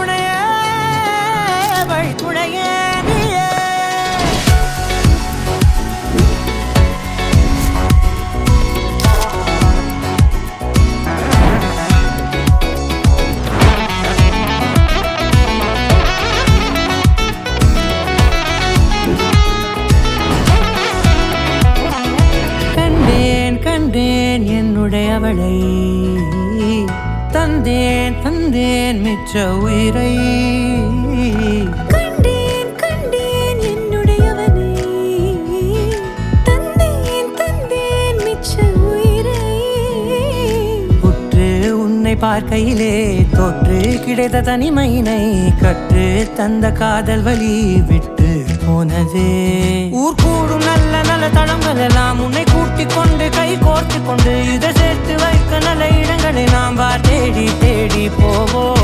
துணையே வழி துணையே நீயே. கண்டேன் என்னுடையவளை, தந்தேன் தந்தேன் மிச்ச உயிரை. கண்டேன் என்னுடையவனை, தந்தேன் தந்தேன் மிச்ச உயிரை. உற்று உன்னை பார்க்கையிலே தொற்று கிடைத்த தனிமையினை கற்று தந்த காதல் வழி விட்டு போனதே. ஊர் கூடும் நல்ல நல்ல தளங்கள் எல்லாம் உன்னை கூட்டிக் கொண்டு கை கோர்த்து கொண்டு இதை சேர்த்து வைக்க நல்ல இடங்களை நாம் வா தேடி தேடி போவோம்.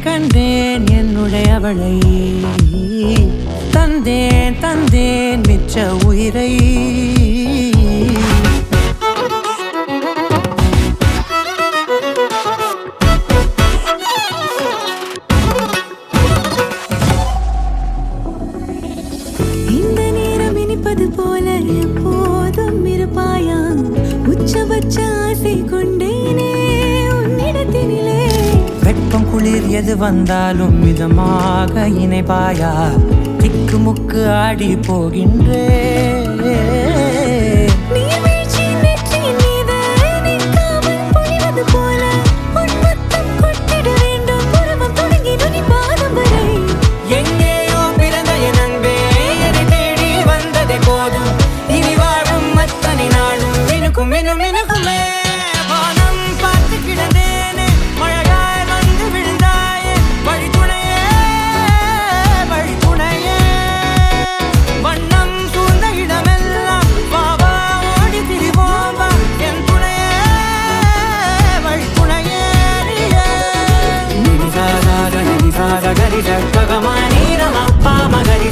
கண்டேன் என்னுடையவளை, தந்தேன் தந்தேன் மிச்ச உயிரை. இந்த நேரம் இனிப்பது போல எப்போதும் இருப்பாயா, உச்சபட்ச ஆசை கொண்டேனே உன்னிடத்தினிலே. வெப்பம் குளிர் எது வந்தாலும் மிதமாக இணைப்பாயா, திக்கு முக்கு ஆடி போகின்றே. எங்கேயோ பிறந்த என் அன்பே என்னை தேடி வந்ததே போதும், இனி வாழும் அத்தனை நாளும் மினுக்கும் மினும் மினுக்குமே. வானம் பார்த்து கிடந்தேனே மழையாய் வந்து விழுந்தாயே, வழி துணையே வழி துணையே. வண்ணம் சூழ்ந்த இடமெல்லாம் பாவா ஓடி திரிவோம் வா என் துணையே வழி துணையே நீயே. நிசாத கரி ககமா நீரமா பாம கரி